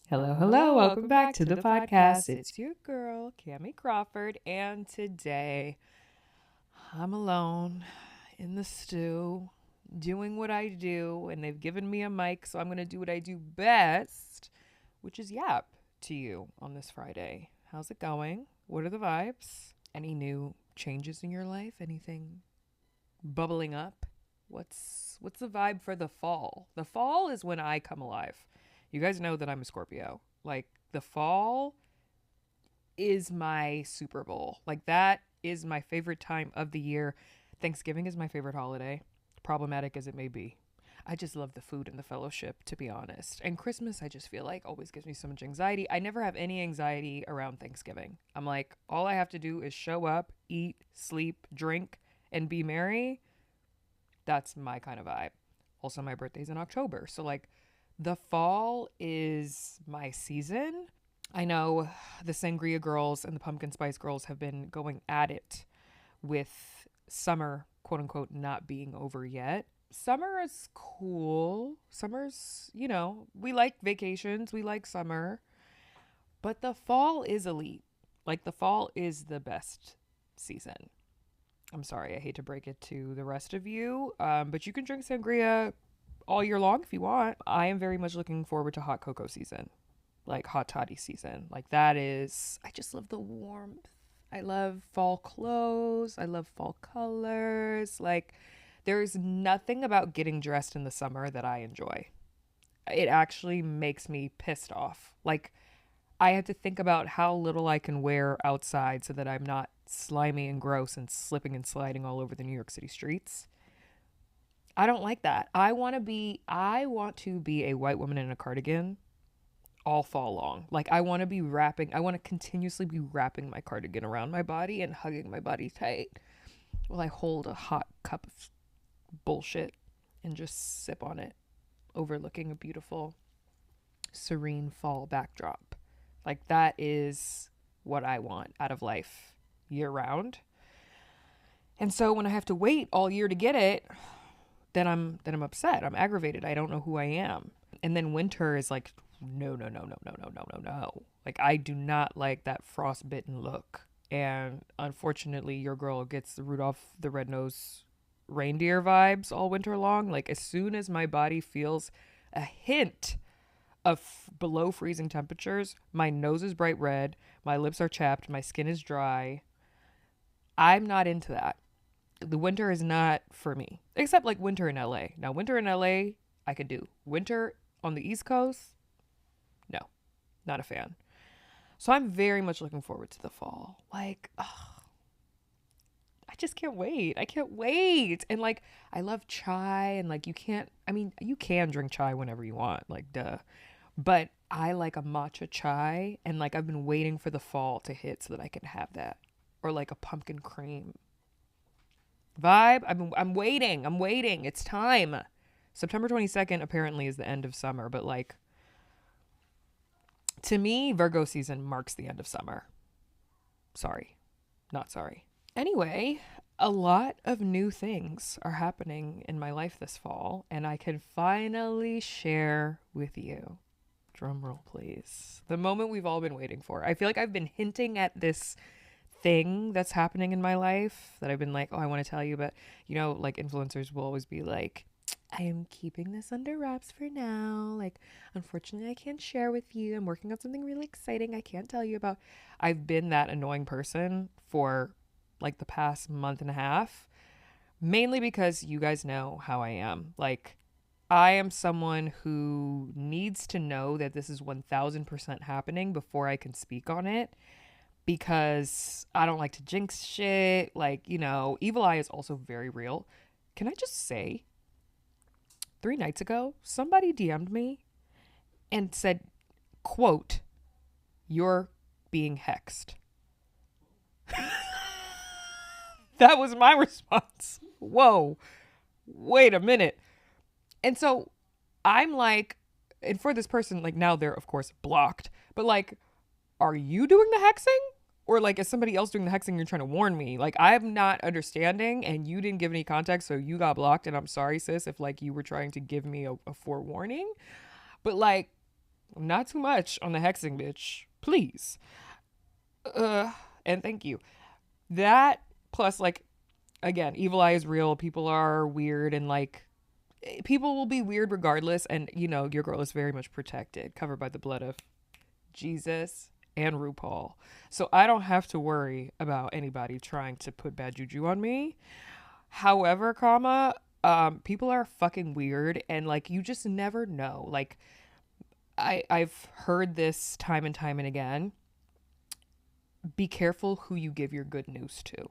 Hello, hello. Welcome back to the podcast. It's your girl, Kamie Crawford, and today I'm alone in the stew doing what I do, and they've given me a mic, so I'm going to do what I do best, which is yap to you on this Friday. How's it going? What are the vibes? Any new changes in your life? Anything bubbling up? What's the vibe for the fall? The fall is when I come alive. You guys know that I'm a Scorpio. Like, the fall is my Super Bowl. Like, that is my favorite time of the year. Thanksgiving is my favorite holiday, problematic as it may be. I just love the food and the fellowship, to be honest. And Christmas, I just feel like always gives me so much anxiety. I never have any anxiety around Thanksgiving. I'm like, all I have to do is show up, eat, sleep, drink, and be merry. That's my kind of vibe. Also, my birthday's in October. So, like, the fall is my season. I know the Sangria girls and the Pumpkin Spice girls have been going at it with summer, quote unquote, not being over yet. Summer is cool. Summer's, we like vacations, we like summer. But the fall is elite. Like, the fall is the best season. I'm sorry, I hate to break it to the rest of you, but you can drink sangria all year long if you want. I am very much looking forward to hot cocoa season, like hot toddy season. Like, that is, I just love the warmth. I love fall clothes. I love fall colors. Like, there's nothing about getting dressed in the summer that I enjoy. It actually makes me pissed off. Like, I have to think about how little I can wear outside so that I'm not slimy and gross and slipping and sliding all over the New York City streets. I don't like that. I want to be a white woman in a cardigan all fall long. Like, I want to continuously be wrapping my cardigan around my body and hugging my body tight while I hold a hot cup of bullshit and just sip on it, overlooking a beautiful, serene fall backdrop. Like, that is what I want out of life year round. And so when I have to wait all year to get it, then I'm upset. I'm aggravated. I don't know who I am. And then winter is like, no. Like, I do not like that frostbitten look. And unfortunately, your girl gets the Rudolph the Red-Nosed Reindeer vibes all winter long. Like, as soon as my body feels a hint of below freezing temperatures, my nose is bright red, my lips are chapped, my skin is dry. I'm not into that. The winter is not for me, except like winter in LA. Now, winter in LA, I could do. Winter on the East Coast, no, not a fan. So I'm very much looking forward to the fall. Like, oh, I just can't wait. I can't wait. And like, I love chai, and like, you can drink chai whenever you want, like, duh. But I like a matcha chai, and like, I've been waiting for the fall to hit so that I can have that. Or like a pumpkin cream vibe. I'm waiting. It's time. September 22nd apparently is the end of summer, but like, to me, Virgo season marks the end of summer. Sorry. Not sorry. Anyway, a lot of new things are happening in my life this fall, and I can finally share with you. Drum roll, please. The moment we've all been waiting for. I feel like I've been hinting at this thing that's happening in my life that I've been like, oh, I want to tell you, but like, influencers will always be like, I am keeping this under wraps for now. Like, unfortunately, I can't share with you. I'm working on something really exciting I can't tell you about. I've been that annoying person for like the past month and a half, mainly because you guys know how I am. Like, I am someone who needs to know that this is 1000% happening before I can speak on it, because I don't like to jinx shit. Like, evil eye is also very real. Can I just say, 3 nights ago, somebody DM'd me and said, quote, "You're being hexed." That was my response. Whoa, wait a minute. And so I'm like, and for this person, like, now they're of course blocked, but like, are you doing the hexing? Or like, is somebody else doing the hexing? You're trying to warn me. Like, I'm not understanding, and you didn't give any context, so you got blocked. And I'm sorry, sis, if like you were trying to give me a forewarning. But like, Not too much on the hexing, bitch. Please. And thank you. That plus, like, again, evil eye is real. People are weird and, like, people will be weird regardless. And, you know, your girl is very much protected, covered by the blood of Jesus and RuPaul. So I don't have to worry about anybody trying to put bad juju on me. However, people are fucking weird and, like, you just never know. Like, I've heard this time and time and again. Be careful who you give your good news to,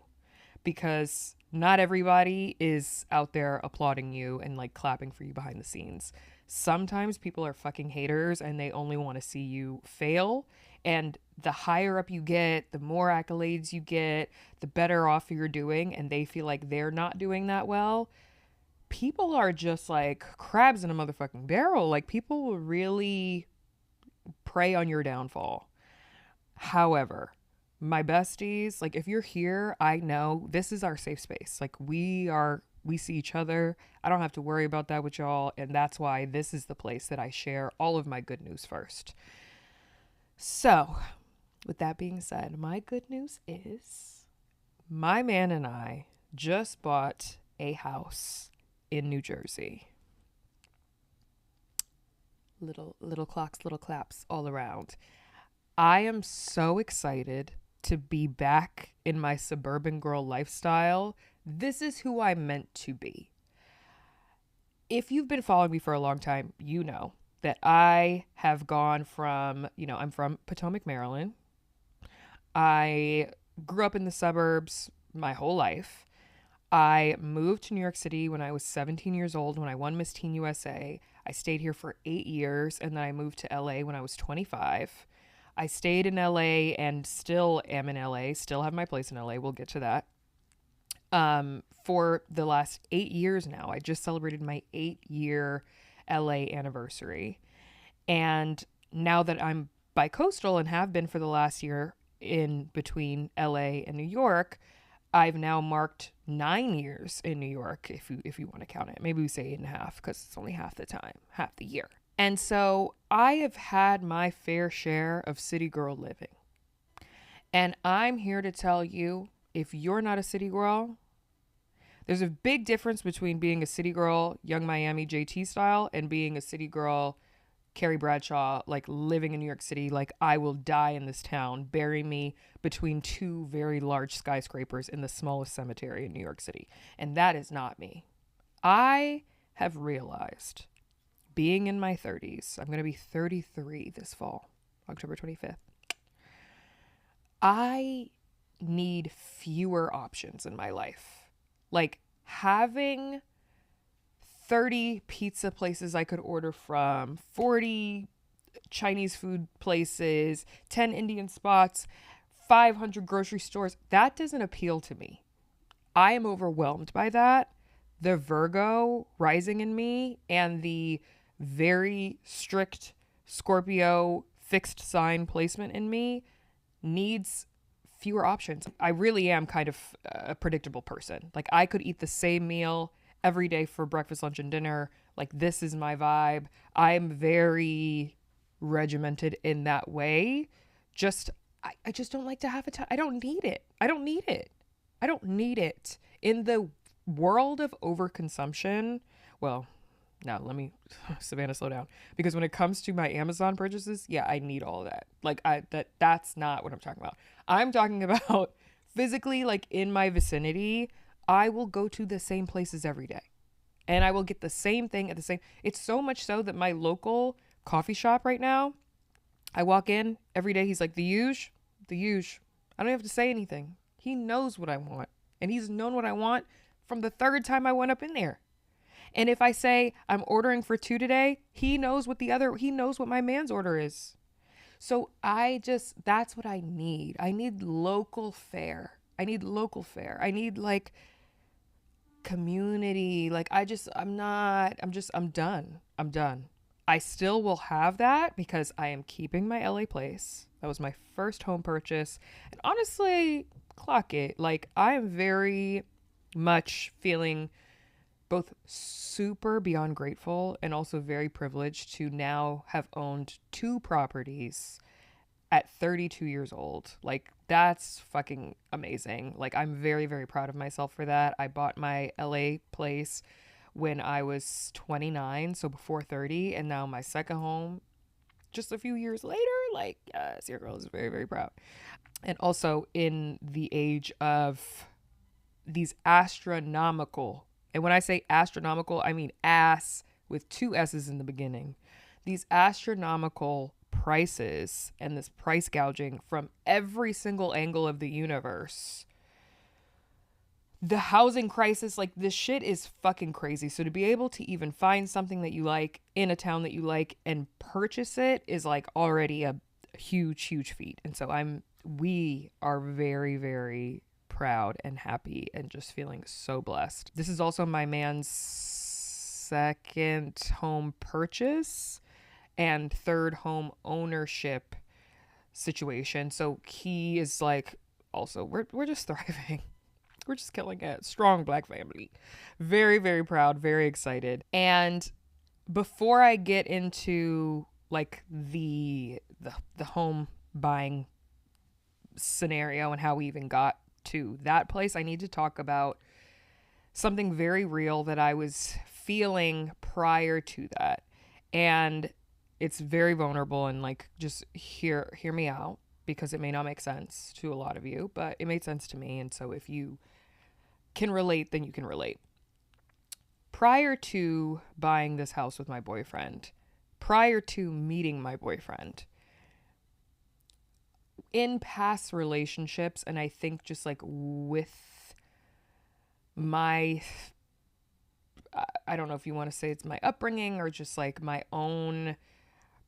because not everybody is out there applauding you and, like, clapping for you behind the scenes. Sometimes people are fucking haters and they only want to see you fail. And the higher up you get, the more accolades you get, the better off you're doing. And they feel like they're not doing that well. People are just like crabs in a motherfucking barrel. Like, people will really prey on your downfall. However, my besties, like, if you're here, I know this is our safe space. Like, we see each other. I don't have to worry about that with y'all. And that's why this is the place that I share all of my good news first. So, with that being said, my good news is my man and I just bought a house in New Jersey. Little clocks, little claps all around. I am so excited to be back in my suburban girl lifestyle. This is who I'm meant to be. If you've been following me for a long time, you know that I have gone from, I'm from Potomac, Maryland. I grew up in the suburbs my whole life. I moved to New York City when I was 17 years old, when I won Miss Teen USA. I stayed here for 8 years, and then I moved to LA when I was 25. I stayed in LA and still am in LA, still have my place in LA. We'll get to that. For the last 8 years now. I just celebrated my 8-year LA anniversary. And now that I'm bi-coastal and have been for the last year in between LA and New York, I've now marked 9 years in New York, if you want to count it. Maybe we say 8.5 because it's only half the time, half the year. And so I have had my fair share of city girl living. And I'm here to tell you, if you're not a city girl, there's a big difference between being a city girl, Young Miami JT style, and being a city girl, Carrie Bradshaw, like living in New York City, like I will die in this town, bury me between two very large skyscrapers in the smallest cemetery in New York City. And that is not me. I have realized, being in my 30s, I'm going to be 33 this fall, October 25th. I need fewer options in my life. Like, having 30 pizza places I could order from, 40 Chinese food places, 10 Indian spots, 500 grocery stores, that doesn't appeal to me. I am overwhelmed by that. The Virgo rising in me and the very strict Scorpio fixed sign placement in me needs fewer options. I really am kind of a predictable person. Like, I could eat the same meal every day for breakfast, lunch, and dinner. Like, this is my vibe. I'm very regimented in that way. I just don't like to have a time. I don't need it. I don't need it. In the world of overconsumption, well, now let me, Savannah, slow down. Because when it comes to my Amazon purchases, yeah, I need all of that. Like, that's not what I'm talking about. I'm talking about physically, like, in my vicinity, I will go to the same places every day. And I will get the same thing at the same. It's so much so that my local coffee shop right now, I walk in every day. He's like, the huge. I don't have to say anything. He knows what I want. And he's known what I want from the third time I went up in there. And if I say I'm ordering for 2 today, he knows what my man's order is. So that's what I need. I need local fare. I need like community. Like, I'm done. I still will have that because I am keeping my LA place. That was my first home purchase. And honestly, clock it. Like, I am very much feeling both super beyond grateful and also very privileged to now have owned two properties at 32 years old. Like, that's fucking amazing. Like, I'm very, very proud of myself for that. I bought my LA place when I was 29, so before 30, and now my second home just a few years later. Like, yes, your girl is very, very proud. And also in the age of these astronomical, and when I say astronomical, I mean ass with two S's in the beginning, these astronomical prices and this price gouging from every single angle of the universe. The housing crisis, like, this shit is fucking crazy. So to be able to even find something that you like in a town that you like and purchase it is like already a huge, huge feat. And so we are very, very proud and happy and just feeling so blessed. This is also my man's second home purchase and third home ownership situation. So he is like, also, we're just thriving. We're just killing it. Strong Black family. Very, very proud, very excited. And before I get into like the home buying scenario and how we even got to that place, I need to talk about something very real that I was feeling prior to that. And it's very vulnerable, and like, just hear me out, because it may not make sense to a lot of you, but it made sense to me. And so if you can relate, then you can relate. Prior to buying this house with my boyfriend, prior to meeting my boyfriend, in past relationships, and I think just like with my, I don't know if you want to say it's my upbringing or just like my own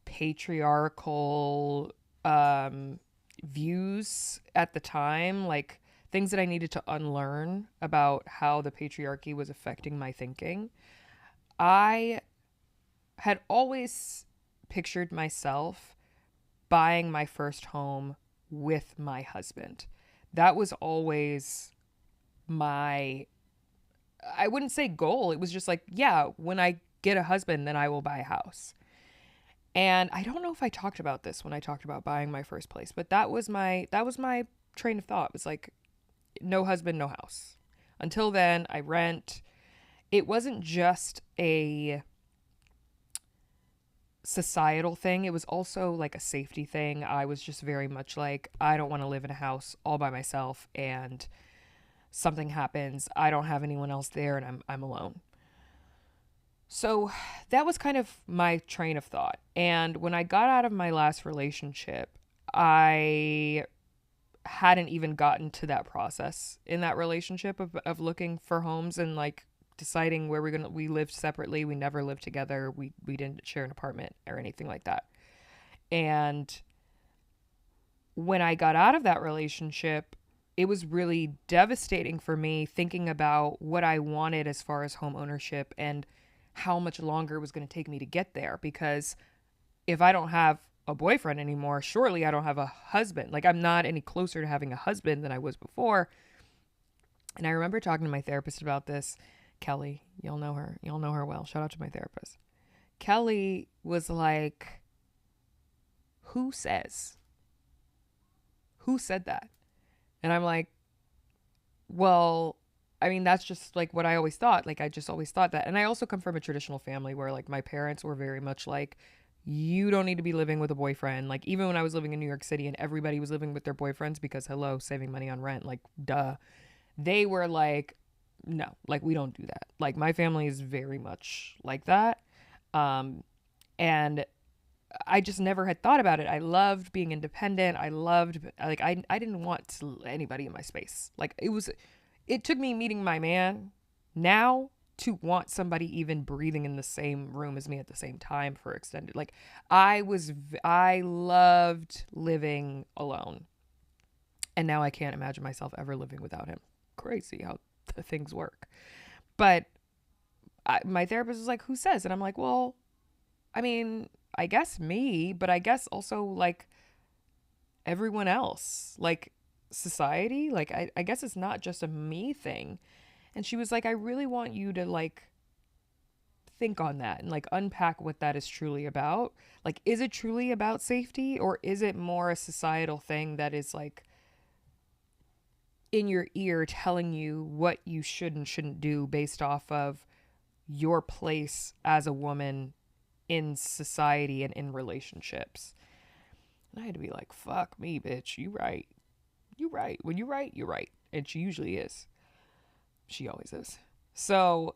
patriarchal views at the time, like things that I needed to unlearn about how the patriarchy was affecting my thinking. I had always pictured myself buying my first home with my husband. That was always my, I wouldn't say goal. It was just like, yeah, when I get a husband, then I will buy a house. And I don't know if I talked about this when I talked about buying my first place, but that was my train of thought. It was like, no husband, no house. Until then, I rent. It wasn't just a societal thing. It was also like a safety thing. I was just very much like, I don't want to live in a house all by myself and something happens, I don't have anyone else there, and I'm alone. So that was kind of my train of thought. And when I got out of my last relationship, I hadn't even gotten to that process in that relationship of looking for homes and like deciding where we lived separately. We never lived together. We didn't share an apartment or anything like that. And when I got out of that relationship, it was really devastating for me thinking about what I wanted as far as home ownership and how much longer it was going to take me to get there. Because if I don't have a boyfriend anymore, surely I don't have a husband. Like, I'm not any closer to having a husband than I was before. And I remember talking to my therapist about this. Kelly, you'll know her well. Shout out to my therapist. Kelly was like, who said that? And I'm like, well, I mean, that's just like what I always thought. Like, I just always thought that. And I also come from a traditional family where like my parents were very much like, you don't need to be living with a boyfriend. Like, even when I was living in New York City and everybody was living with their boyfriends because, hello, saving money on rent, like, duh. They were like, no, like, we don't do that. Like, my family is very much like that. And I just never had thought about it. I loved being independent. I didn't want anybody in my space. Like, it took me meeting my man now to want somebody even breathing in the same room as me at the same time for extended. Like, I loved living alone. And now I can't imagine myself ever living without him. Crazy how things work. But my therapist was like, who says? And I'm like, well, I mean, I guess me, but I guess also like everyone else, like society. Like, I guess it's not just a me thing. And she was like, I really want you to like think on that and like unpack what that is truly about. Like, is it truly about safety, or is it more a societal thing that is like in your ear telling you what you should and shouldn't do based off of your place as a woman in society and in relationships? And I had to be like, fuck me, bitch. You right. You right. When you right, you're right. And she usually is. She always is. So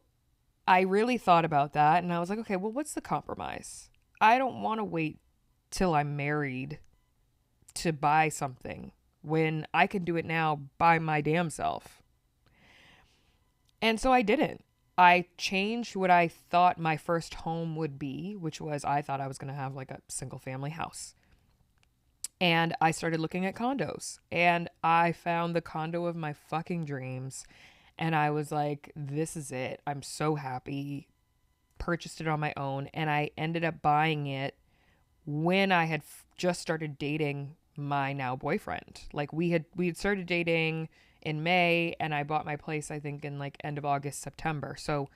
I really thought about that, and I was like, okay, well, what's the compromise? I don't want to wait till I'm married to buy something when I can do it now by my damn self. And so I didn't. I changed what I thought my first home would be, which was I thought I was going to have like a single family house. And I started looking at condos, and I found the condo of my fucking dreams. And I was like, this is it. I'm so happy. Purchased it on my own. And I ended up buying it when I had just started dating my now boyfriend. Like we had started dating in May, and I bought my place, I think, in like end of August, September. So,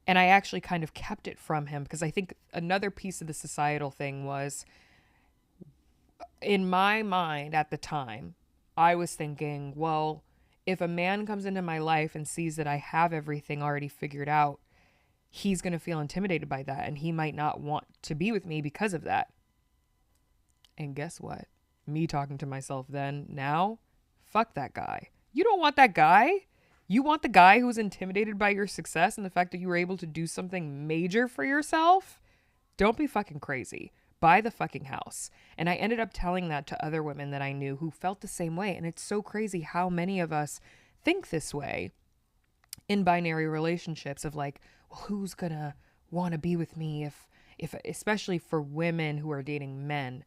and I actually kind of kept it from him because I think another piece of the societal thing was, in my mind at the time, I was thinking, well, if a man comes into my life and sees that I have everything already figured out, he's going to feel intimidated by that, and he might not want to be with me because of that. And guess what? Me talking to myself then, now, fuck that guy. You don't want that guy. You want the guy who's intimidated by your success and the fact that you were able to do something major for yourself. Don't be fucking crazy. Buy the fucking house. And I ended up telling that to other women that I knew who felt the same way. And it's so crazy how many of us think this way in binary relationships of like, well, who's gonna want to be with me if especially for women who are dating men,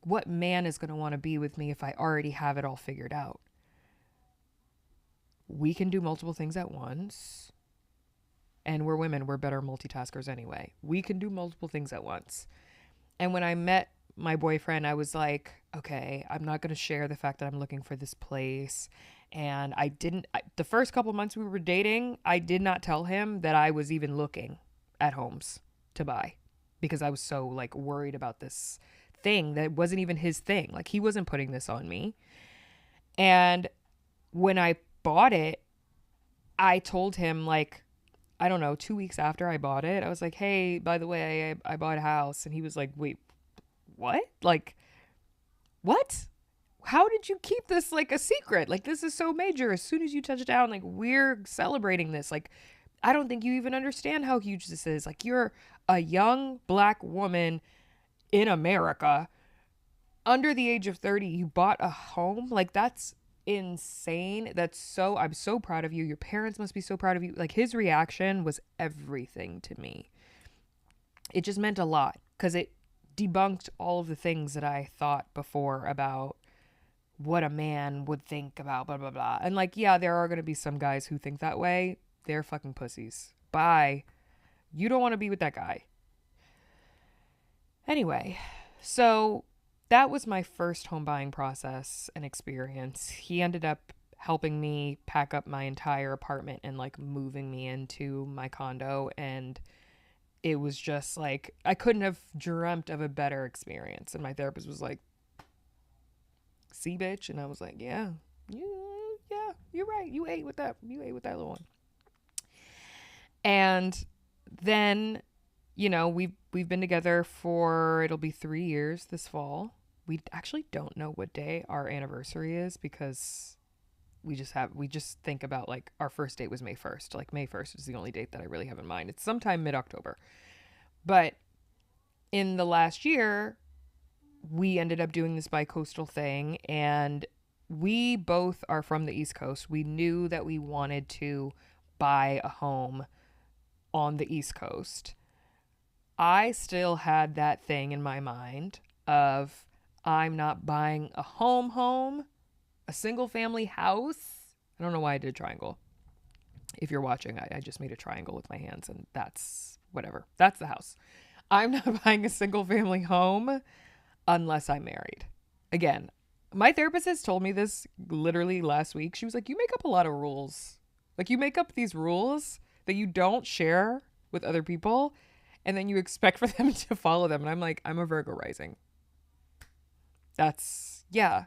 what man is gonna want to be with me if I already have it all figured out? We can do multiple things at once. And we're women, we're better multitaskers anyway. We can do multiple things at once. And when I met my boyfriend, I was like, okay, I'm not going to share the fact that I'm looking for this place. And the first couple months we were dating, I did not tell him that I was even looking at homes to buy because I was so like worried about this thing that wasn't even his thing. Like he wasn't putting this on me. And when I bought it, I told him like, I don't know, 2 weeks after I bought it, I was like, hey, by the way, I bought a house. And he was like, wait, what? Like, what? How did you keep this like a secret? Like, this is so major. As soon as you touch it down, like, we're celebrating this. Like, I don't think you even understand how huge this is. Like, you're a young Black woman in America under the age of 30. You bought a home. Like, that's insane. I'm so proud of you. Your parents must be so proud of you. Like his reaction was everything to me. It just meant a lot because it debunked all of the things that I thought before about what a man would think about blah blah blah. And like, yeah, there are going to be some guys who think that way. They're fucking pussies. Bye. You don't want to be with that guy. Anyway, so that was my first home buying process and experience. He ended up helping me pack up my entire apartment and like moving me into my condo. And it was just like, I couldn't have dreamt of a better experience. And my therapist was like, see, bitch. And I was like, yeah, you're right. You ate with that little one. And then, you know, we've been together for, it'll be 3 years this fall. We actually don't know what day our anniversary is because we just think about like our first date was May 1st. Like May 1st is the only date that I really have in mind. It's sometime mid-October. But in the last year, we ended up doing this bi-coastal thing, and we both are from the East Coast. We knew that we wanted to buy a home on the East Coast. I still had that thing in my mind of I'm not buying a home, a single family house. I don't know why I did a triangle. If you're watching, I just made a triangle with my hands, and that's whatever. That's the house. I'm not buying a single family home unless I'm married. Again, my therapist has told me this literally last week. She was like, you make up a lot of rules Like, you make up these rules that you don't share with other people, and then you expect for them to follow them. And I'm like, I'm a Virgo rising. Yeah.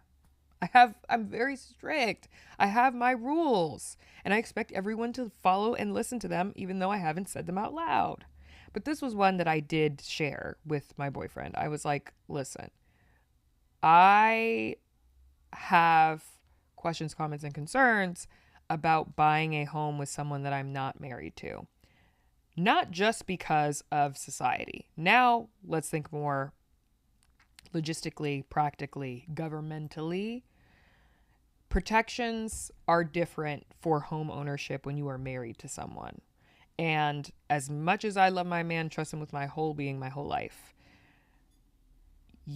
I'm very strict. I have my rules, and I expect everyone to follow and listen to them, even though I haven't said them out loud. But this was one that I did share with my boyfriend. I was like, listen, I have questions, comments, and concerns about buying a home with someone that I'm not married to. Not just because of society. Now, let's think more logistically, practically, governmentally. Protections are different for home ownership when you are married to someone. And as much as I love my man, trust him with my whole being, my whole life,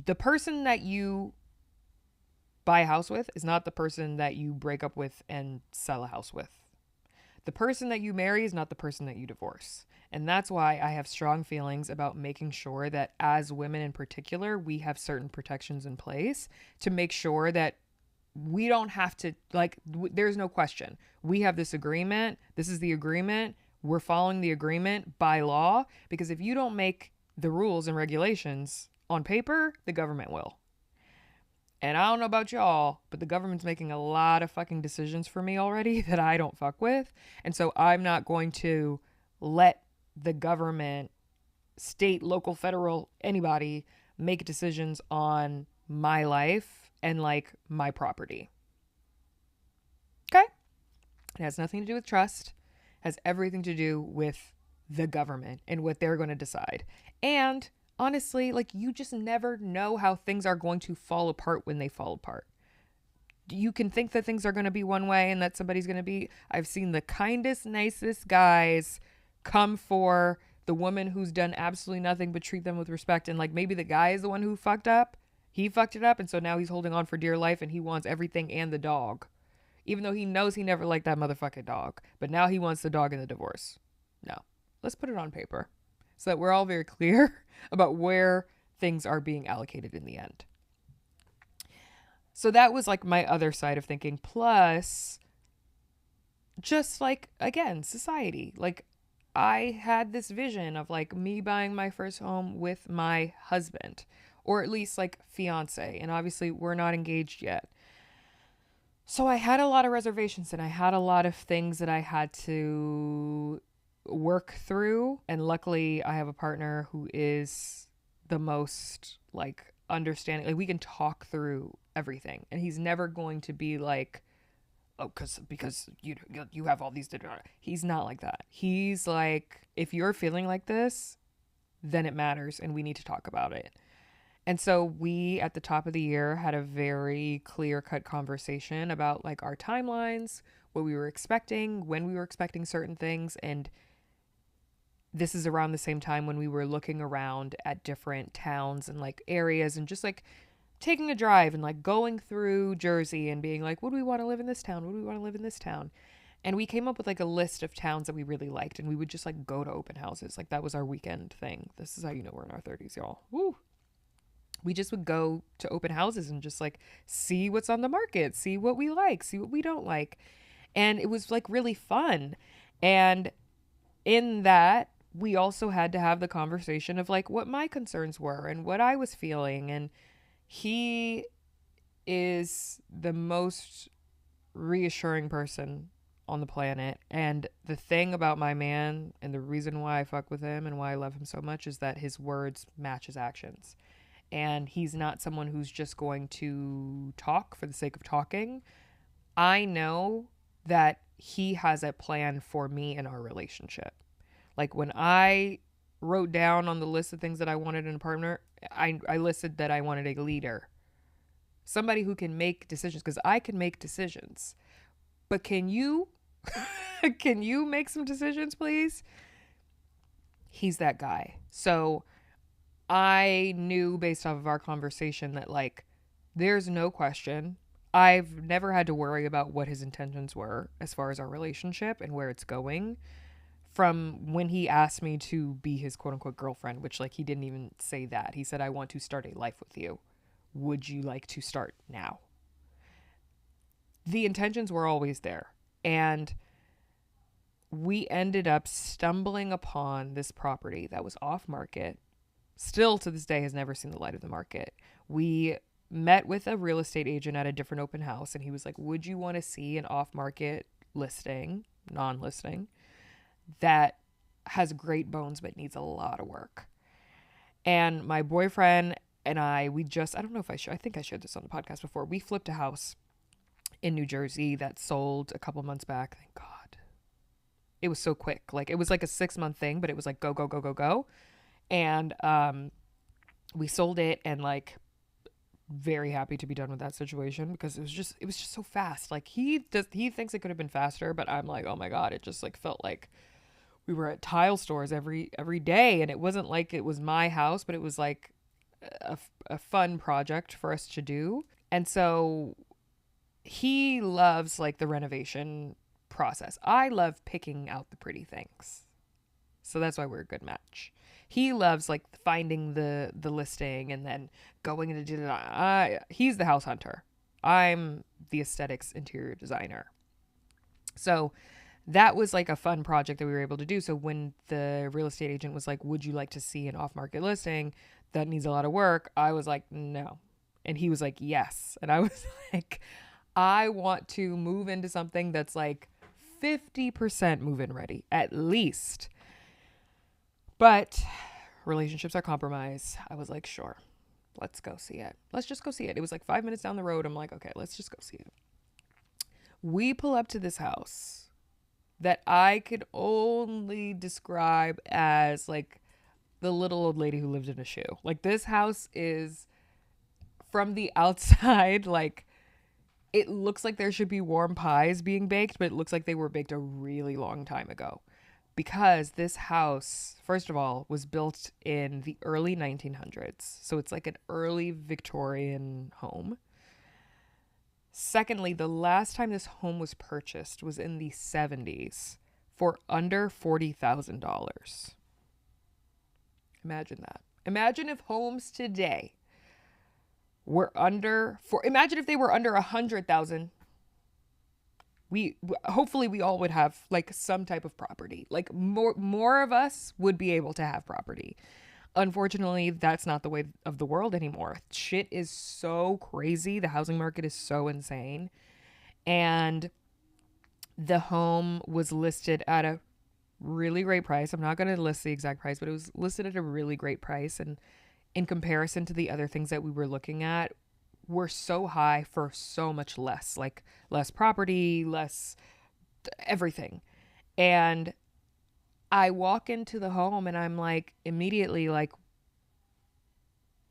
the person that you buy a house with is not the person that you break up with and sell a house with. The person that you marry is not the person that you divorce. And that's why I have strong feelings about making sure that as women in particular, we have certain protections in place to make sure that we don't have to, there's no question. We have this agreement. This is the agreement. We're following the agreement by law, because if you don't make the rules and regulations on paper, the government will. And I don't know about y'all, but the government's making a lot of fucking decisions for me already that I don't fuck with. And so I'm not going to let the government, state, local, federal, anybody make decisions on my life and like my property. Okay? It has nothing to do with trust. It has everything to do with the government and what they're going to decide. And honestly, like, you just never know how things are going to fall apart when they fall apart. You can think that things are going to be one way and that somebody's going to be... I've seen the kindest, nicest guys come for the woman who's done absolutely nothing but treat them with respect. And like, maybe the guy is the one who fucked up. He fucked it up. And so now he's holding on for dear life and he wants everything and the dog. Even though he knows he never liked that motherfucking dog. But now he wants the dog in the divorce. No. Let's put it on paper so that we're all very clear about where things are being allocated in the end. So that was like my other side of thinking. Plus, just like, again, society. Like, I had this vision of like me buying my first home with my husband, or at least like fiance. And obviously we're not engaged yet. So I had a lot of reservations and I had a lot of things that I had to work through. And luckily I have a partner who is the most like understanding. Like, we can talk through everything, and he's never going to be like, oh, because you have all these. He's not like that. He's like, if you're feeling like this, then it matters and we need to talk about it. And so we, at the top of the year, had a very clear-cut conversation about like our timelines, what we were expecting, when we were expecting certain things. And this is around the same time when we were looking around at different towns and like areas and just like taking a drive and like going through Jersey and being like, would we want to live in this town? Would we want to live in this town? And we came up with like a list of towns that we really liked, and we would just like go to open houses. Like, that was our weekend thing. This is how you know we're in our 30s, y'all. Woo. We just would go to open houses and just like see what's on the market, see what we like, see what we don't like. And it was like really fun. And in that, we also had to have the conversation of like what my concerns were and what I was feeling. And he is the most reassuring person on the planet. And the thing about my man, and the reason why I fuck with him and why I love him so much, is that his words match his actions. And he's not someone who's just going to talk for the sake of talking. I know that he has a plan for me in our relationship. Like, when I wrote down on the list of things that I wanted in a partner, I listed that I wanted a leader. Somebody who can make decisions, because I can make decisions. But can you? Can you make some decisions, please? He's that guy. So I knew based off of our conversation that like, there's no question. I've never had to worry about what his intentions were as far as our relationship and where it's going. From when he asked me to be his quote unquote girlfriend, which like he didn't even say that. He said, I want to start a life with you. Would you like to start now? The intentions were always there. And we ended up stumbling upon this property that was off market. Still to this day has never seen the light of the market. We met with a real estate agent at a different open house, and he was like, would you want to see an off market listing, non-listing, that has great bones but needs a lot of work? And my boyfriend and I don't know if I think I shared this on the podcast before. We flipped a house in New Jersey that sold a couple months back. Thank God. It was so quick. Like, it was like a 6-month thing, but it was like go, go, go, go, go. And we sold it, and like, very happy to be done with that situation, because it was just so fast. Like, he thinks it could have been faster, but I'm like, oh my God, it just like felt like we were at tile stores every day. And it wasn't like it was my house, but it was like a fun project for us to do. And so he loves like the renovation process. I love picking out the pretty things. So that's why we're a good match. He loves like finding the listing and then going into design. He's the house hunter. I'm the aesthetics interior designer. So that was like a fun project that we were able to do. So when the real estate agent was like, would you like to see an off-market listing that needs a lot of work? I was like, no. And he was like, yes. And I was like, I want to move into something that's like 50% move-in ready, at least. But relationships are compromise. I was like, sure, let's go see it. Let's just go see it. It was like 5 minutes down the road. I'm like, okay, let's just go see it. We pull up to this house that I could only describe as like the little old lady who lived in a shoe. Like, this house is, from the outside, like, it looks like there should be warm pies being baked, but it looks like they were baked a really long time ago. Because this house, first of all, was built in the early 1900s. So it's like an early Victorian home. Secondly, the last time this home was purchased was in the 70s for under $40,000. Imagine that. Imagine if homes today were imagine if they were under 100,000. Hopefully we all would have like some type of property. Like, more of us would be able to have property. Unfortunately, that's not the way of the world anymore. Shit is so crazy. The housing market is so insane. And the home was listed at a really great price. I'm not going to list the exact price, but it was listed at a really great price. And in comparison to the other things that we were looking at, were so high for so much less, like less property, less everything. And I walk into the home and I'm like, immediately, like,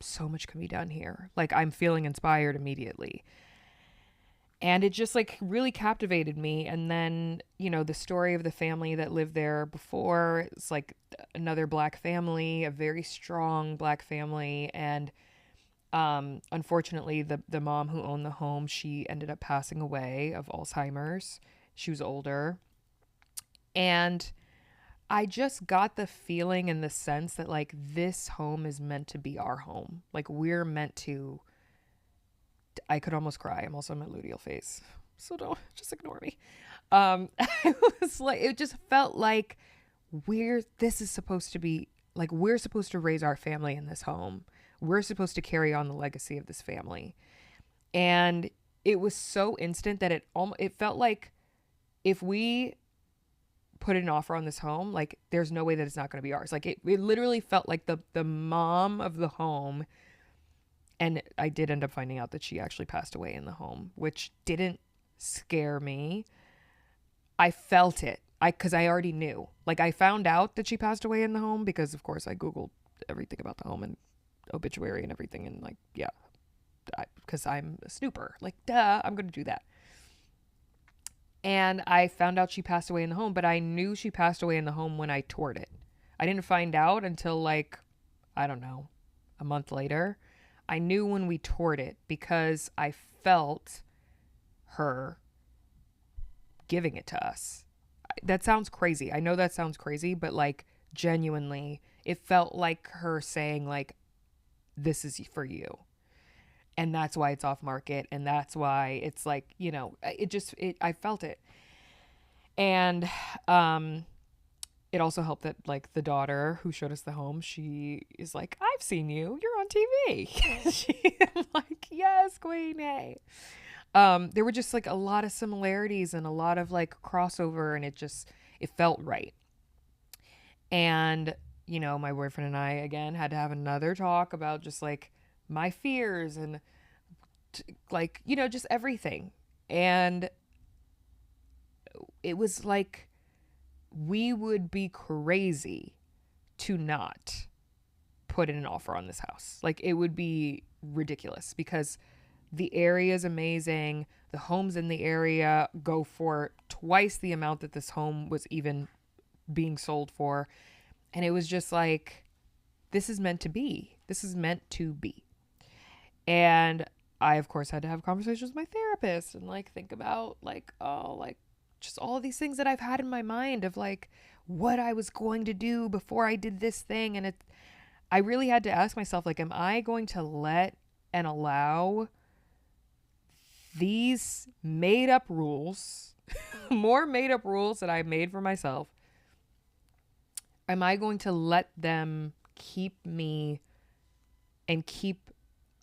so much can be done here. Like, I'm feeling inspired immediately. And it just like really captivated me. And then, the story of the family that lived there before, it's like another Black family, a very strong Black family. And unfortunately, the mom who owned the home, she ended up passing away of Alzheimer's. She was older. And I just got the feeling and the sense that like this home is meant to be our home. Like, we're meant to, I could almost cry. I'm also in my luteal phase, so don't just ignore me. It was like, it just felt like this is supposed to be like, we're supposed to raise our family in this home. We're supposed to carry on the legacy of this family. And it was so instant that it felt like if we put an offer on this home, like, there's no way that it's not going to be ours. Like, it literally felt like the mom of the home. And I did end up finding out that she actually passed away in the home, which didn't scare me. I felt it. Because I already knew. Like, I found out that she passed away in the home because, of course, I Googled everything about the home and obituary and everything. And, like, yeah, because I'm a snooper. Like, duh, I'm going to do that. And I found out she passed away in the home, but I knew she passed away in the home when I toured it. I didn't find out until, like, I don't know, a month later. I knew when we toured it because I felt her giving it to us. That sounds crazy. I know that sounds crazy, but like, genuinely, it felt like her saying like, this is for you. And that's why it's off market. And that's why it's like, I felt it. And it also helped that like the daughter who showed us the home, she is like, I've seen you. You're on TV. I'm like, yes, queen, hey. There were just like a lot of similarities and a lot of like crossover, and it felt right. And, my boyfriend and I, again, had to have another talk about just like my fears and like, just everything. And it was like, we would be crazy to not put in an offer on this house. Like, it would be ridiculous because the area is amazing. The homes in the area go for twice the amount that this home was even being sold for. And it was just like, this is meant to be. This is meant to be. And I, of course, had to have conversations with my therapist and like think about like, oh, like just all of these things that I've had in my mind of like what I was going to do before I did this thing. And I really had to ask myself, like, am I going to let and allow these made up rules, more made up rules that I made for myself? Am I going to let them keep me and keep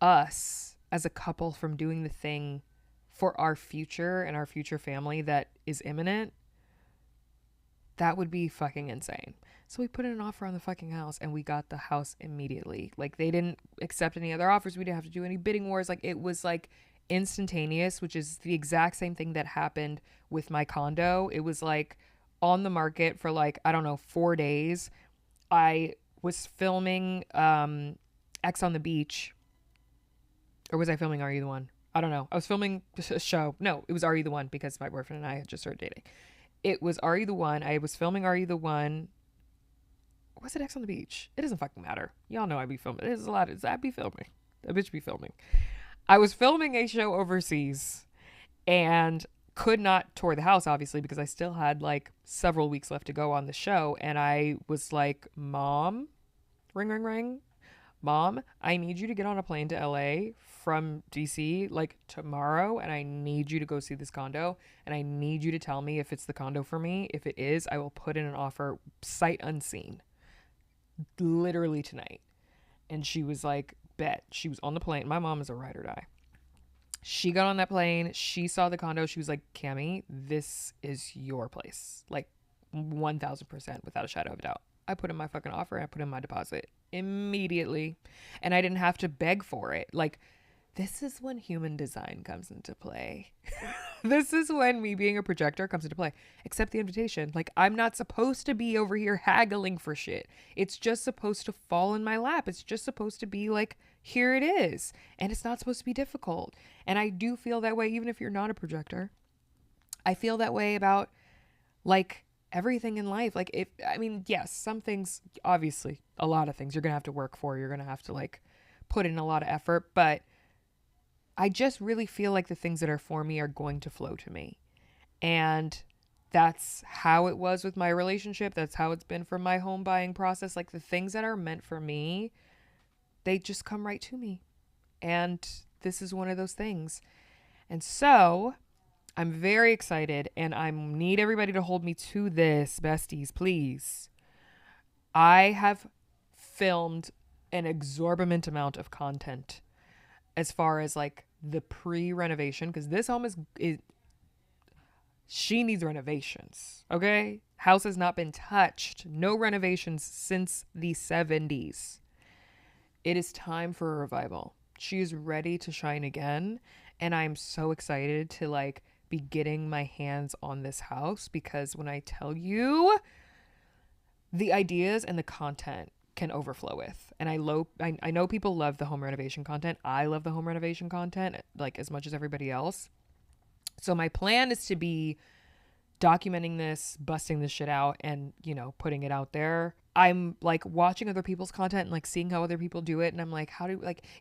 us as a couple from doing the thing for our future and our future family that is imminent? That would be fucking insane. So we put in an offer on the fucking house and we got the house immediately. Like, they didn't accept any other offers. We didn't have to do any bidding wars. Like, it was like instantaneous, which is the exact same thing that happened with my condo. It was like on the market for like, I don't know, 4 days. I was filming X on the Beach. Or was I filming Are You the One? I don't know. I was filming a show. No, it was Are You the One because my boyfriend and I had just started dating. It was Are You the One. I was filming Are You the One. Or was it X on the Beach? It doesn't fucking matter. Y'all know I be filming. There's a lot of I be filming. A bitch be filming. I was filming a show overseas and could not tour the house, obviously, because I still had like several weeks left to go on the show. And I was like, Mom, ring, ring, ring. Mom, I need you to get on a plane to LA from DC like tomorrow, and I need you to go see this condo, and I need you to tell me if it's the condo for me. If it is, I will put in an offer sight unseen literally tonight. And she was like, bet. She was on the plane. My mom is a ride or die. She got on that plane. She saw the condo. She was like, Kamie, this is your place. Like 1000% without a shadow of a doubt. I put in my fucking offer and I put in my deposit immediately. And I didn't have to beg for it. Like, this is when human design comes into play. This is when me being a projector comes into play. Accept the invitation. Like, I'm not supposed to be over here haggling for shit. It's just supposed to fall in my lap. It's just supposed to be like, here it is. And it's not supposed to be difficult. And I do feel that way, even if you're not a projector. I feel that way about like everything in life. Like, yes, some things, obviously, a lot of things you're going to have to work for. You're going to have to like put in a lot of effort. But I just really feel like the things that are for me are going to flow to me. And that's how it was with my relationship. That's how it's been for my home buying process. Like, the things that are meant for me, they just come right to me. And this is one of those things. And so I'm very excited, and I need everybody to hold me to this, besties, please. I have filmed an exorbitant amount of content as far as like the pre-renovation, because this home is she needs renovations. Okay, house has not been touched, no renovations since the 70s. It is time for a revival. She is ready to shine again, and I'm so excited to like be getting my hands on this house, because when I tell you, the ideas and the content can overflow with. And I know people love the home renovation content. I love the home renovation content like as much as everybody else. So my plan is to be documenting this, busting this shit out, and, putting it out there. I'm like watching other people's content and like seeing how other people do it. And I'm like,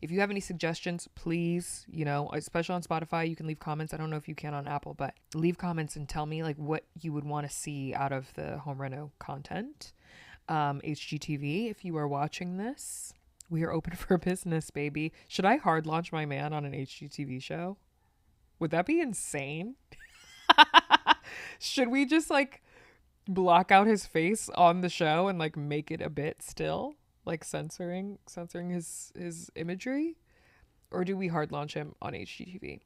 if you have any suggestions, please, especially on Spotify, you can leave comments. I don't know if you can on Apple, but leave comments and tell me like what you would want to see out of the home reno content. HGTV, if you are watching this, we are open for business, baby. Should I hard launch my man on an HGTV show? Would that be insane? Should we just like block out his face on the show and like make it a bit still, like censoring his imagery, or do we hard launch him on HGTV?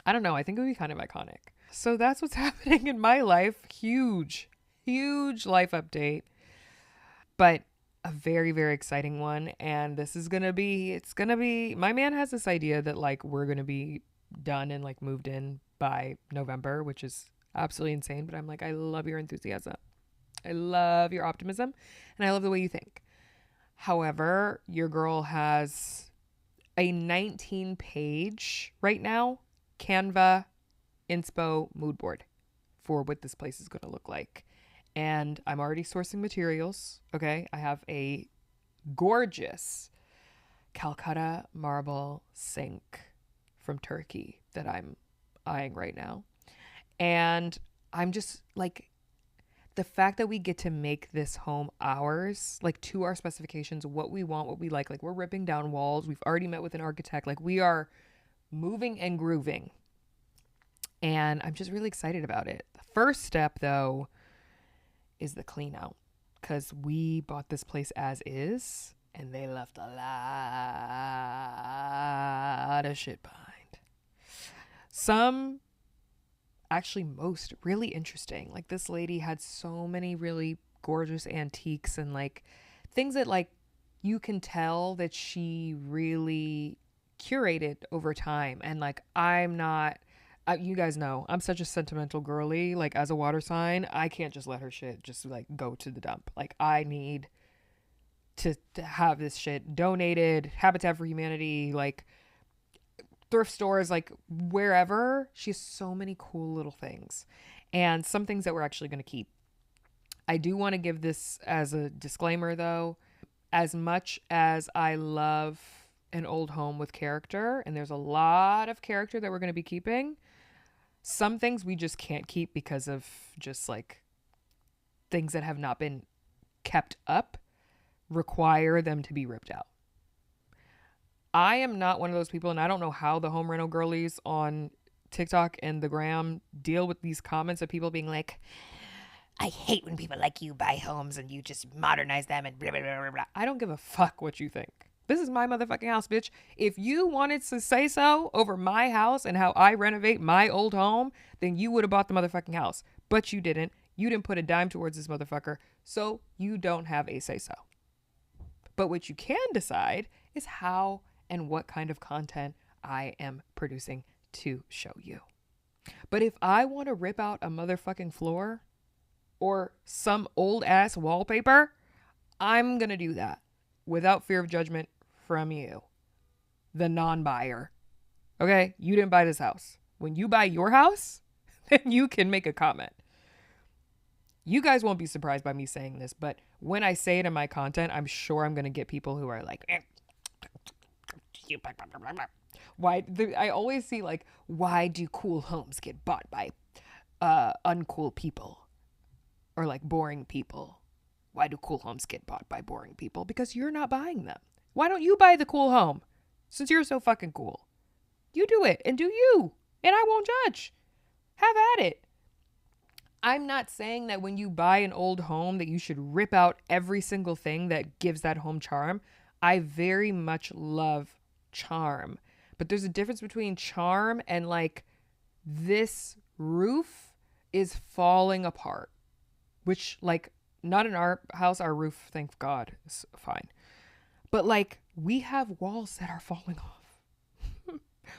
I don't know. I think it would be kind of iconic. So that's what's happening in my life. Huge life update, but a very, very exciting one. And this is going to be, it's going to be, my man has this idea that like we're going to be done and like moved in by November, which is absolutely insane. But I'm like, I love your enthusiasm. I love your optimism. And I love the way you think. However, your girl has a 19-page right now Canva inspo mood board for what this place is going to look like. And I'm already sourcing materials. Okay. I have a gorgeous Calcutta marble sink from Turkey that I'm eyeing right now. And I'm just like, the fact that we get to make this home ours, like to our specifications, what we want, what we like we're ripping down walls. We've already met with an architect. Like we are moving and grooving. And I'm just really excited about it. The first step, though, is the clean out, because we bought this place as is and they left a lot of shit behind. Some, actually most, really interesting. Like this lady had so many really gorgeous antiques and like things that like you can tell that she really curated over time. And like I'm not, you guys know I'm such a sentimental girly. Like as a water sign, I can't just let her shit just like go to the dump. Like I need to have this shit donated, Habitat for Humanity, like thrift stores, like wherever. She has so many cool little things, and some things that we're actually going to keep. I do want to give this as a disclaimer though. As much as I love an old home with character, and there's a lot of character that we're going to be keeping, some things we just can't keep because of just like things that have not been kept up require them to be ripped out. I am not one of those people, and I don't know how the home rental girlies on TikTok and the gram deal with these comments of people being like, I hate when people like you buy homes and you just modernize them and blah, blah, blah, blah, blah. I don't give a fuck what you think. This is my motherfucking house, bitch. If you wanted to say so over my house and how I renovate my old home, then you would have bought the motherfucking house. But you didn't. You didn't put a dime towards this motherfucker. So you don't have a say so. But what you can decide is how and what kind of content I am producing to show you. But if I want to rip out a motherfucking floor or some old ass wallpaper, I'm going to do that without fear of judgment from you, the non-buyer. Okay? You didn't buy this house. When you buy your house, then you can make a comment. You guys won't be surprised by me saying this, but when I say it in my content, I'm sure I'm going to get people who are like, why? I always see like, why do cool homes get bought by uncool people or like boring people? Why do cool homes get bought by boring people? Because you're not buying them. Why don't you buy the cool home? Since you're so fucking cool, you do it and do you, and I won't judge. Have at it. I'm not saying that when you buy an old home that you should rip out every single thing that gives that home charm. I very much love charm, but there's a difference between charm and like, this roof is falling apart, which like, not in our house, our roof, thank God, is fine, but like we have walls that are falling off.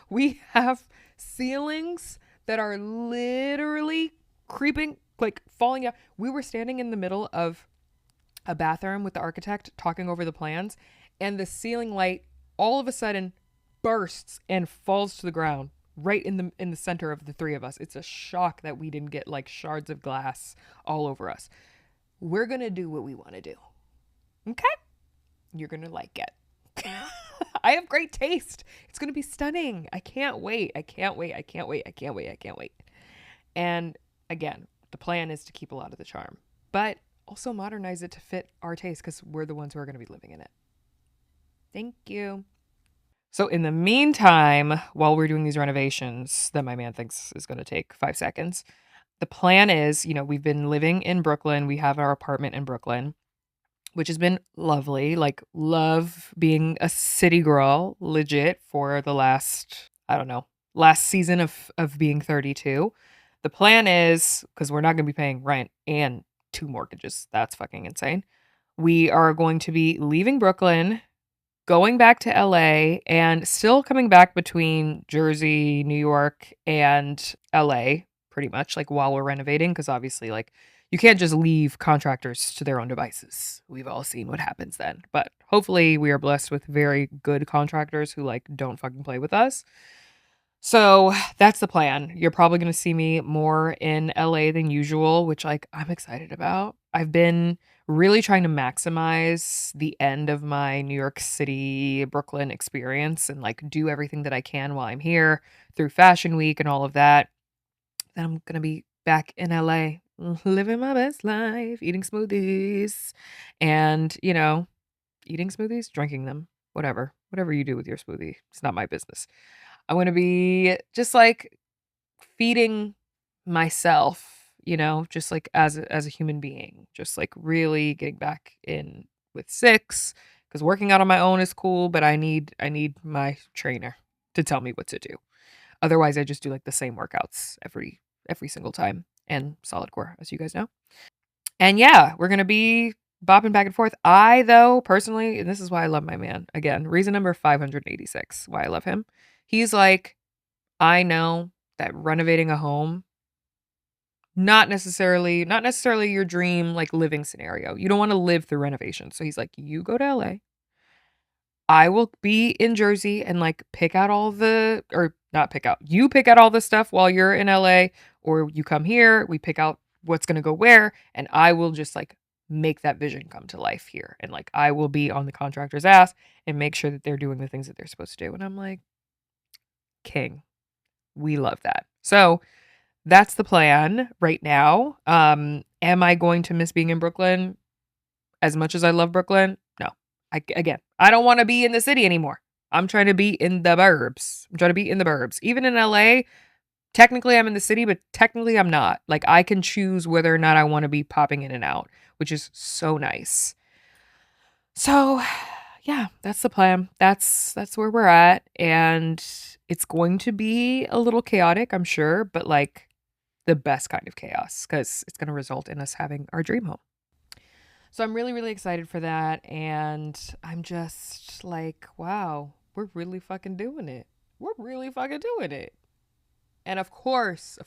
We have ceilings that are literally creeping, like falling out. We were standing in the middle of a bathroom with the architect talking over the plans, and the ceiling light all of a sudden bursts and falls to the ground right in the center of the three of us. It's a shock that we didn't get like shards of glass all over us. We're going to do what we want to do. Okay? You're going to like it. I have great taste. It's going to be stunning. I can't wait. I can't wait. I can't wait. I can't wait. I can't wait. And again, the plan is to keep a lot of the charm, but also modernize it to fit our taste because we're the ones who are going to be living in it. Thank you. So in the meantime, while we're doing these renovations that my man thinks is going to take 5 seconds, the plan is, we've been living in Brooklyn. We have our apartment in Brooklyn, which has been lovely. Like, love being a city girl, legit, for the last, I don't know, last season of being 32. The plan is, because we're not going to be paying rent and two mortgages. That's fucking insane. We are going to be leaving Brooklyn, going back to LA, and still coming back between Jersey, New York, and LA, pretty much, like, while we're renovating, because obviously, like, you can't just leave contractors to their own devices. We've all seen what happens then. But hopefully we are blessed with very good contractors who, like, don't fucking play with us. So that's the plan. You're probably going to see me more in LA than usual, which, like, I'm excited about. I've been really trying to maximize the end of my New York City, Brooklyn experience and, like, do everything that I can while I'm here through Fashion Week and all of that. Then I'm going to be back in LA, living my best life, eating smoothies and, eating smoothies, drinking them, whatever you do with your smoothie. It's not my business. I'm going to be just, like, feeding myself, just, like, as a human being, just, like, really getting back in with six, because working out on my own is cool, but I need my trainer to tell me what to do. Otherwise, I just do, like, the same workouts every single time, and solid core, as you guys know. And yeah, we're gonna be bopping back and forth. I, though, personally, and this is why I love my man. Again, reason number 586 why I love him. He's like, I know that renovating a home, not necessarily your dream, like, living scenario. You don't want to live through renovation. So he's like, you go to LA. I will be in Jersey and, like, pick out all the, or not pick out, you pick out all the stuff while you're in LA, or you come here, we pick out what's going to go where, and I will just, like, make that vision come to life here. And, like, I will be on the contractor's ass and make sure that they're doing the things that they're supposed to do. And I'm like, king, we love that. So that's the plan right now. Am I going to miss being in Brooklyn as much as I love Brooklyn? No. I don't want to be in the city anymore. I'm trying to be in the burbs. Even in LA, technically I'm in the city, but technically I'm not. Like, I can choose whether or not I want to be popping in and out, which is so nice. So, yeah, that's the plan. That's where we're at, and it's going to be a little chaotic, I'm sure, but, like, the best kind of chaos, because it's going to result in us having our dream home. So I'm really, really excited for that. And I'm just like, wow, we're really fucking doing it. We're really fucking doing it. And of course,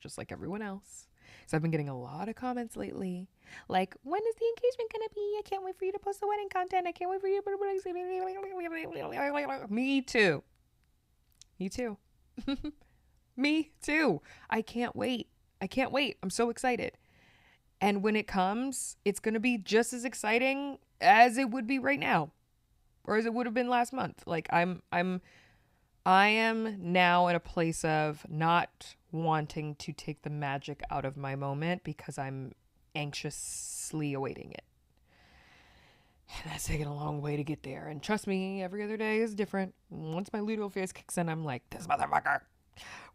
just like everyone else. So I've been getting a lot of comments lately. Like, when is the engagement going to be? I can't wait for you to post the wedding content. I can't wait for you. Me too. Me too. Me too. I can't wait. I'm so excited. And when it comes, it's going to be just as exciting as it would be right now, or as it would have been last month. Like, I am now in a place of not wanting to take the magic out of my moment because I'm anxiously awaiting it. And that's taking a long way to get there. And trust me, every other day is different. Once my Ludo face kicks in, I'm like, this motherfucker,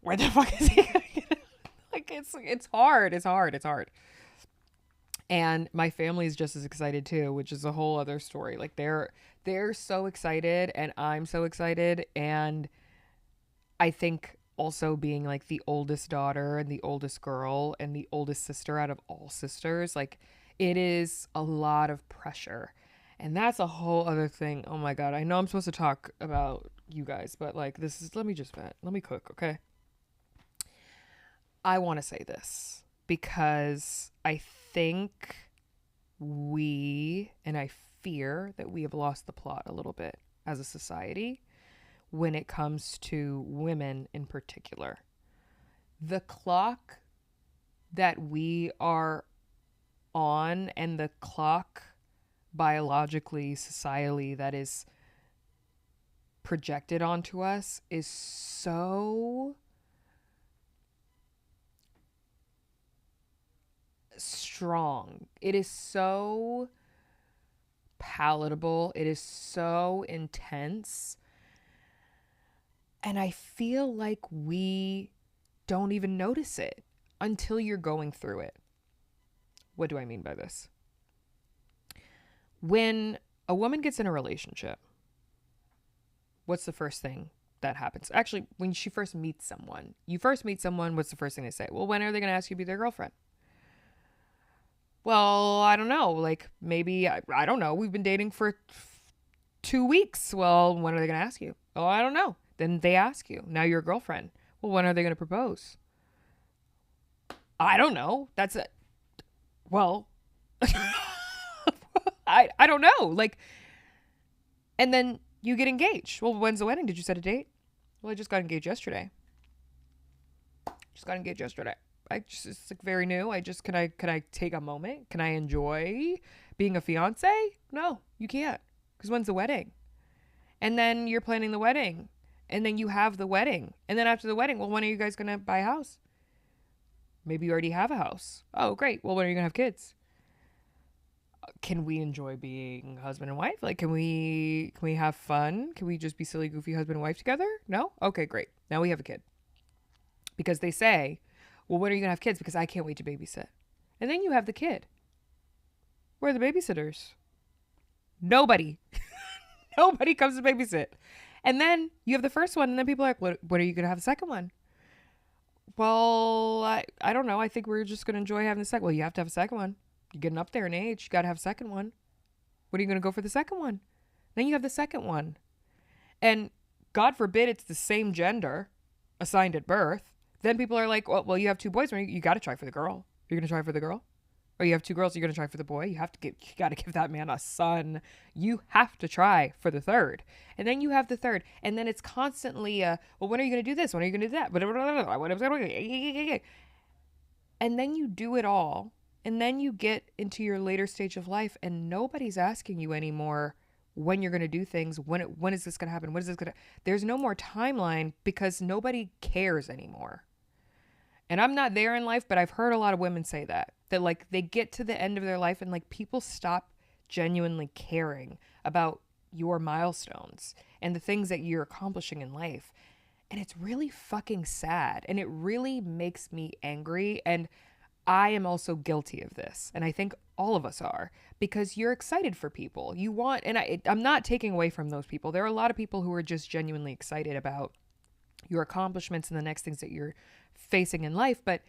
where the fuck is he gonna get it? Like, it's hard. It's hard. And my family is just as excited too, which is a whole other story. Like, they're so excited and I'm so excited. And I think also being, like, the oldest daughter and the oldest girl and the oldest sister out of all sisters, like, it is a lot of pressure. And that's a whole other thing. Oh my God. I know I'm supposed to talk about you guys, but, like, let me just vent. Let me cook, okay? I want to say this because I think and I fear that we have lost the plot a little bit as a society when it comes to women in particular. The clock that we are on, and the clock biologically, societally, that is projected onto us is so strong. It is so palatable. It is so intense. And I feel like we don't even notice it. until you're going through it. What do I mean by this? When a woman gets in a relationship, what's the first thing that happens? Actually, when she first meets someone, what's the first thing they say? Well, when are they going to ask you to be their girlfriend? Well, I don't know. Like, maybe, I don't know. We've been dating for 2 weeks. Well, when are they going to ask you? Oh, I don't know. Then they ask you. Now you're a girlfriend. Well, when are they going to propose? I don't know. That's it. Well, I don't know. Like, and then you get engaged. Well, when's the wedding? Did you set a date? Well, I just got engaged yesterday. It's like very new. Can I take a moment? Can I enjoy being a fiance? No, you can't. Because when's the wedding? And then you're planning the wedding. And then you have the wedding. And then after the wedding, well, when are you guys going to buy a house? Maybe you already have a house. Oh, great. Well, when are you going to have kids? Can we enjoy being husband and wife? Like, can we have fun? Can we just be silly, goofy husband and wife together? No? Okay, great. Now we have a kid. Because they say, well, when are you going to have kids? Because I can't wait to babysit. And then you have the kid. Where are the babysitters? Nobody. Nobody comes to babysit. And then you have the first one, and then people are like, when are you going to have the second one? Well, I don't know. I think we're just going to enjoy having the second. Well, you have to have a second one. You're getting up there in age. You got to have a second one. What are you going to go for the second one? Then you have the second one. And God forbid it's the same gender assigned at birth. Then people are like, well, you have 2 boys. You got to try for the girl. You're going to try for the girl? Or you have 2 girls, you're going to try for the boy. You got to give that man a son. You have to try for the third. And then you have the third. And then it's constantly, well, when are you going to do this? When are you going to do that? And then you do it all. And then you get into your later stage of life and nobody's asking you anymore when you're going to do things. When is this going to happen? There's no more timeline because nobody cares anymore. And I'm not there in life, but I've heard a lot of women say that like they get to the end of their life and like people stop genuinely caring about your milestones and the things that you're accomplishing in life. And it's really fucking sad. And it really makes me angry. And I am also guilty of this. And I think all of us are, because you're excited for people. You want, and I'm not taking away from those people. There are a lot of people who are just genuinely excited about your accomplishments and the next things that you're facing in life. But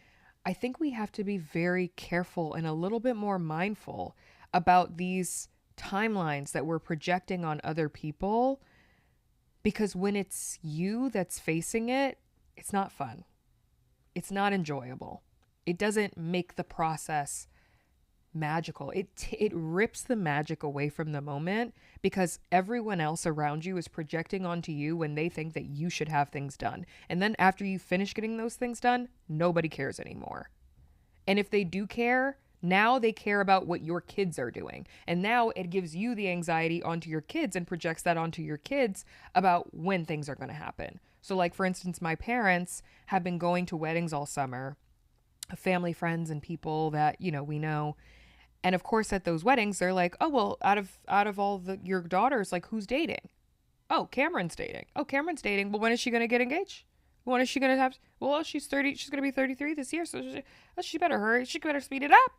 I think we have to be very careful and a little bit more mindful about these timelines that we're projecting on other people, because when it's you that's facing it, it's not fun. It's not enjoyable. It doesn't make the process magical. It rips the magic away from the moment because everyone else around you is projecting onto you when they think that you should have things done. And then after you finish getting those things done, nobody cares anymore. And if they do care, now they care about what your kids are doing. And now it gives you the anxiety onto your kids and projects that onto your kids about when things are going to happen. So like, for instance, my parents have been going to weddings all summer, family, friends, and people that, you know, we know. And of course, at those weddings, they're like, oh, well, out of all your daughters, like, who's dating? Oh, Cameron's dating. Oh, Cameron's dating. Well, when is she going to get engaged? When is she going to have? Well, she's 30. She's going to be 33 this year. So she better hurry. She better speed it up.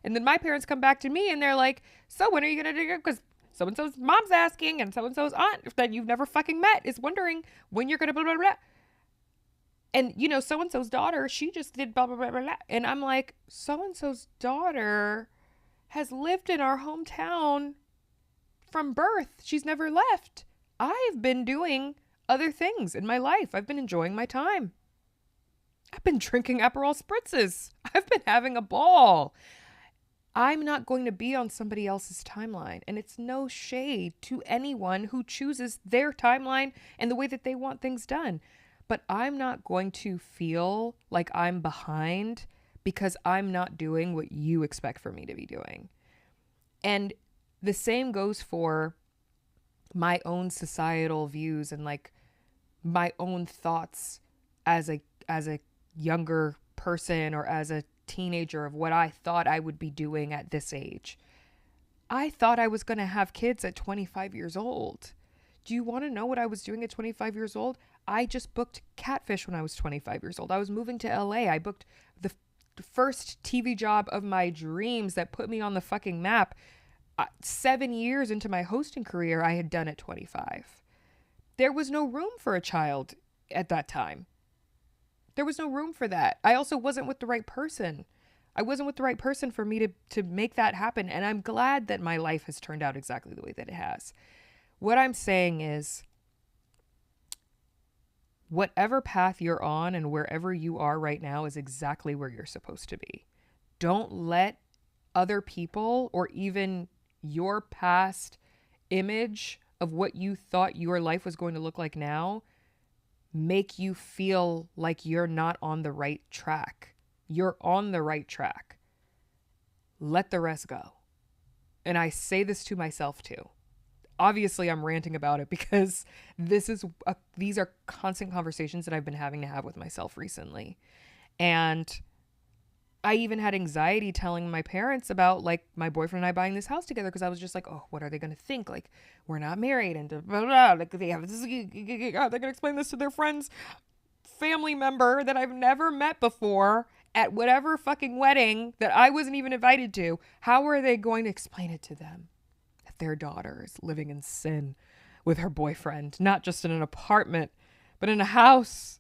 And then my parents come back to me and they're like, so when are you going to do it? Because so-and-so's mom's asking and so-and-so's aunt that you've never fucking met is wondering when you're going to blah, blah, blah. And, you know, so-and-so's daughter, she just did blah, blah, blah, blah, blah. And I'm like, so-and-so's daughter has lived in our hometown from birth. She's never left. I've been doing other things in my life. I've been enjoying my time. I've been drinking Aperol spritzes. I've been having a ball. I'm not going to be on somebody else's timeline. And it's no shade to anyone who chooses their timeline and the way that they want things done. But I'm not going to feel like I'm behind because I'm not doing what you expect for me to be doing. And the same goes for my own societal views and like my own thoughts as a younger person or as a teenager of what I thought I would be doing at this age. I thought I was going to have kids at 25 years old. Do you want to know what I was doing at 25 years old? I just booked Catfish when I was 25 years old. I was moving to LA. I booked the first TV job of my dreams that put me on the fucking map. 7 years into my hosting career, I had done at 25. There was no room for a child at that time. There was no room for that. I also wasn't with the right person. I wasn't with the right person for me to make that happen. And I'm glad that my life has turned out exactly the way that it has. What I'm saying is, whatever path you're on and wherever you are right now is exactly where you're supposed to be. Don't let other people or even your past image of what you thought your life was going to look like now make you feel like you're not on the right track. You're on the right track. Let the rest go. And I say this to myself too. Obviously, I'm ranting about it because these are constant conversations that I've been having to have with myself recently. And I even had anxiety telling my parents about like my boyfriend and I buying this house together because I was just like, oh, what are they going to think? Like, we're not married and blah, blah, blah. Like, they're going to explain this to their friends, family member that I've never met before at whatever fucking wedding that I wasn't even invited to. How are they going to explain it to them that their daughter is living in sin with her boyfriend, not just in an apartment, but in a house?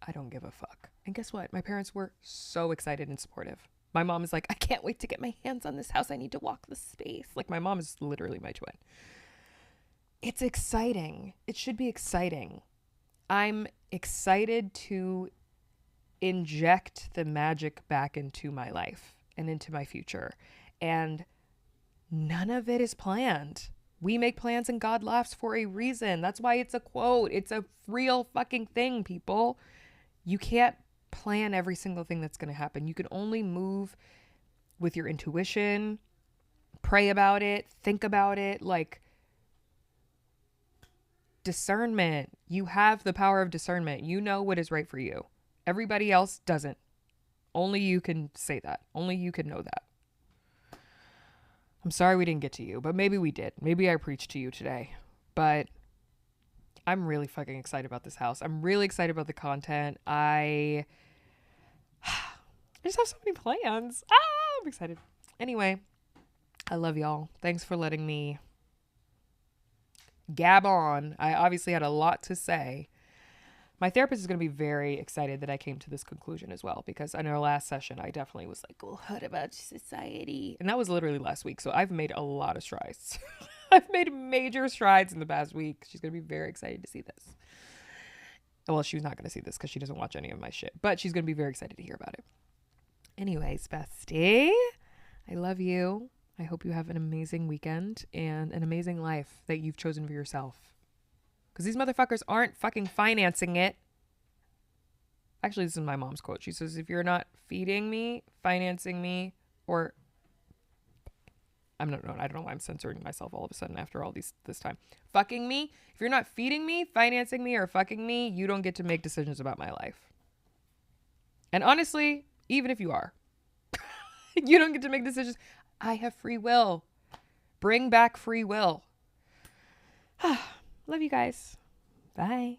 I don't give a fuck. And guess what? My parents were so excited and supportive. My mom is like, I can't wait to get my hands on this house. I need to walk the space. Like, my mom is literally my twin. It's exciting. It should be exciting. I'm excited to inject the magic back into my life and into my future. And none of it is planned. We make plans and God laughs for a reason. That's why it's a quote. It's a real fucking thing, people. You can't plan every single thing that's going to happen. You can only move with your intuition, pray about it, think about it, like discernment. You have the power of discernment. You know what is right for you. Everybody else doesn't. Only you can say that. Only you can know that. I'm sorry we didn't get to you, but maybe we did. Maybe I preached to you today, but I'm really fucking excited about this house. I'm really excited about the content. I just have so many plans. I'm excited. Anyway, I love y'all. Thanks for letting me gab on. I obviously had a lot to say. My therapist is going to be very excited that I came to this conclusion as well, because in our last session, I definitely was like, well, what about society? And that was literally last week. So I've made a lot of strides. I've made major strides in the past week. She's going to be very excited to see this. Well, she's not going to see this because she doesn't watch any of my shit, but she's going to be very excited to hear about it. Anyways, bestie, I love you. I hope you have an amazing weekend and an amazing life that you've chosen for yourself. Because these motherfuckers aren't fucking financing it. Actually, this is my mom's quote. She says, if you're not feeding me, financing me, or I don't know why I'm censoring myself all of a sudden after all this time. Fucking me. If you're not feeding me, financing me, or fucking me, you don't get to make decisions about my life. And honestly, even if you are, you don't get to make decisions. I have free will. Bring back free will. Love you guys. Bye.